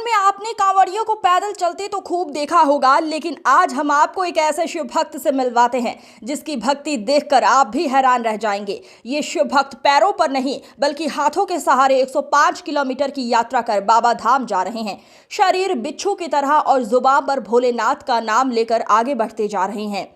बचपन में आपने कांवड़ियों को पैदल चलते तो खूब देखा होगा, लेकिन आज हम आपको एक ऐसे शिव भक्त से मिलवाते हैं जिसकी भक्ति देखकर आप भी हैरान रह जाएंगे। ये शिव भक्त पैरों पर नहीं बल्कि हाथों के सहारे 105 किलोमीटर की यात्रा कर बाबा धाम जा रहे हैं। शरीर बिच्छू की तरह और जुबान पर भोलेनाथ का नाम लेकर आगे बढ़ते जा रहे हैं।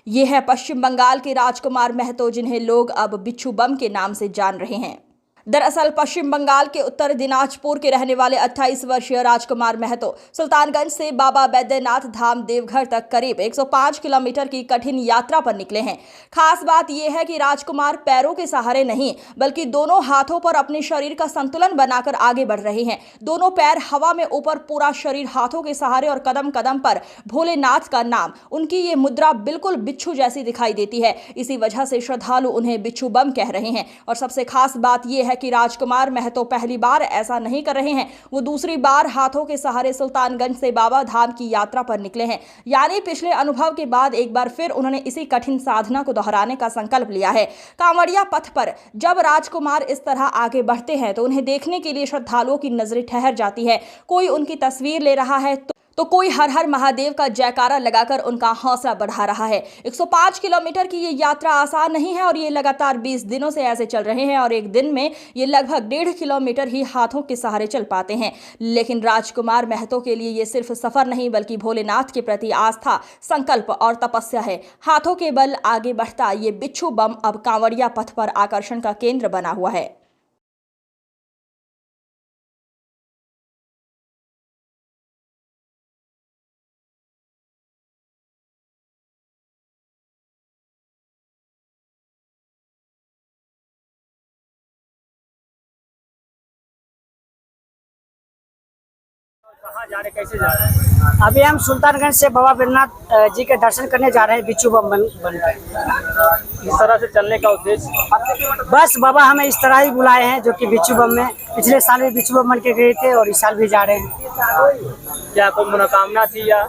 ये है पश्चिम बंगाल के राजकुमार महतो, जिन्हें लोग अब बिच्छू बम के नाम से जान रहे हैं। दरअसल पश्चिम बंगाल के उत्तर दिनाजपुर के रहने वाले 28 वर्षीय राजकुमार महतो सुल्तानगंज से बाबा बैद्यनाथ धाम देवघर तक करीब 105 किलोमीटर की कठिन यात्रा पर निकले हैं। खास बात यह है कि राजकुमार पैरों के सहारे नहीं बल्कि दोनों हाथों पर अपने शरीर का संतुलन बनाकर आगे बढ़ रहे हैं। दोनों पैर हवा में ऊपर, पूरा शरीर हाथों के सहारे और कदम कदम पर भोलेनाथ का नाम। उनकी ये मुद्रा बिल्कुल बिच्छू जैसी दिखाई देती है। इसी वजह से श्रद्धालु उन्हें बिच्छू बम कह रहे हैं। और सबसे खास बात यह है कि राजकुमार महतो पहली बार ऐसा नहीं कर रहे हैं, वो दूसरी बार हाथों के सहारे सुल्तानगंज से बाबा धाम की यात्रा पर निकले हैं। यानी पिछले अनुभव के बाद एक बार फिर उन्होंने इसी कठिन साधना को दोहराने का संकल्प लिया है। कांवड़िया पथ पर जब राजकुमार इस तरह आगे बढ़ते हैं तो उन्हें देखने के लिए श्रद्धालुओं की नजरें ठहर जाती है। कोई उनकी तस्वीर ले रहा है तो कोई हर हर महादेव का जयकारा लगाकर उनका हौसला बढ़ा रहा है। 105 किलोमीटर की ये यात्रा आसान नहीं है और ये लगातार 20 दिनों से ऐसे चल रहे हैं और एक दिन में ये लगभग 1.5 किलोमीटर ही हाथों के सहारे चल पाते हैं। लेकिन राजकुमार महतो के लिए ये सिर्फ सफर नहीं बल्कि भोलेनाथ के प्रति आस्था, संकल्प और तपस्या है। हाथों के बल आगे बढ़ता ये बिच्छू बम अब कांवड़िया पथ पर आकर्षण का केंद्र बना हुआ है। कहाँ जा रहे, कैसे जा रहे हैं? अभी हम सुल्तानगंज से बाबा बैद्यनाथ जी के दर्शन करने जा रहे हैं बिच्छू बम बन इस तरह से चलने का उद्देश्य? बस बाबा हमें इस तरह ही बुलाए हैं, जो कि बिच्छू बम में पिछले साल भी बिच्छू बम बन के गए थे और इस साल भी जा रहे हैं। क्या कोई मनोकामना थी या?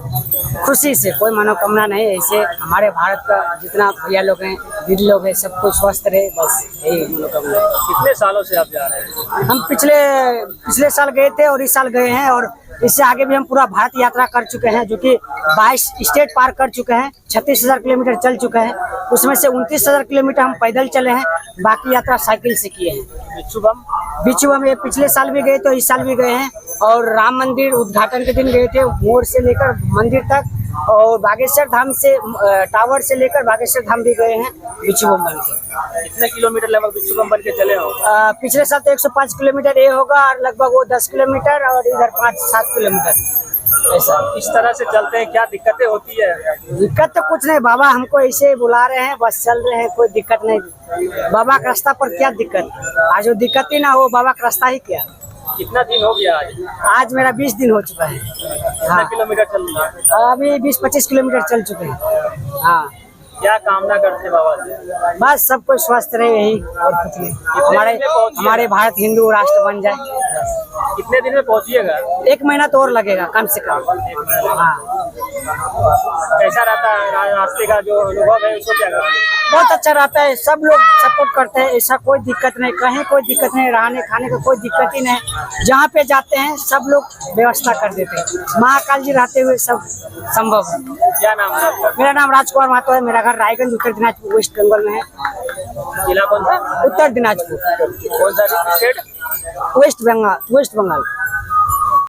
खुशी से, कोई मनोकामना नहीं। ऐसे हमारे भारत का जितना भैया लोग हैं, दीदी लोग हैं, सबको स्वस्थ रहे, बस यही मनोकामना है। कितने सालों से आप जा रहे हैं? हम पिछले साल गए थे और इस साल गए हैं और इससे आगे भी हम पूरा भारत यात्रा कर चुके हैं, जो कि 22 स्टेट पार कर चुके हैं, 36,000 किलोमीटर चल चुके हैं। उसमें से 29,000 किलोमीटर हम पैदल चले हैं, बाकी यात्रा साइकिल से किए हैं। बिच्छू बम ये पिछले साल भी गए तो इस साल भी गए हैं और राम मंदिर उद्घाटन के दिन गए थे, मोड़ से लेकर मंदिर तक, और बागेश्वर धाम से टावर से लेकर बागेश्वर धाम भी गए हैं बिच्छू बम बन के। कितने किलोमीटर लगभग बिच्छू बम बन के चले हो? पिछले साल तो 105 किलोमीटर ये होगा और लगभग वो 10 किलोमीटर और इधर 5-7 किलोमीटर ऐसा। इस तरह से चलते हैं, क्या दिक्कतें होती है? दिक्कत तो कुछ नहीं, बाबा हमको ऐसे ही बुला रहे हैं, बस चल रहे हैं, कोई दिक्कत नहीं। बाबा का रास्ता पर क्या दिक्कत, आज वो दिक्कत ही ना हो, बाबा का रास्ता ही क्या। कितना दिन हो गया आज? आज मेरा 20 दिन हो चुका है। कितना किलोमीटर चल रही है? अभी 20-25 किलोमीटर चल चुके हैं। हाँ, क्या कामना करते बाबा से? बस सबको स्वस्थ रहे, यही और कुछ नहीं। हमारे भारत हिंदू राष्ट्र बन जाए। कितने दिन में पहुंचिएगा? 1 महीना तो और लगेगा कम से कम। हाँ, कैसा रहता है रास्ते का जो अनुभव है, उसको क्या कहते हैं? बहुत अच्छा रहता है, सब लोग सपोर्ट करते हैं, ऐसा कोई दिक्कत नहीं, कहीं कोई दिक्कत नहीं, रहने खाने का कोई दिक्कत ही नहीं। जहाँ पे जाते हैं सब लोग व्यवस्था कर देते हैं, महाकाल जी रहते हुए सब संभव है। क्या नाम है आपका? मेरा नाम राजकुमार महतो है, मेरा घर रायगंज उत्तर दिनाजपुर वेस्ट बंगाल में है। जिला कौन सा? उत्तर दिनाजपुर, कौन सा स्टेट? वेस्ट बंगाल।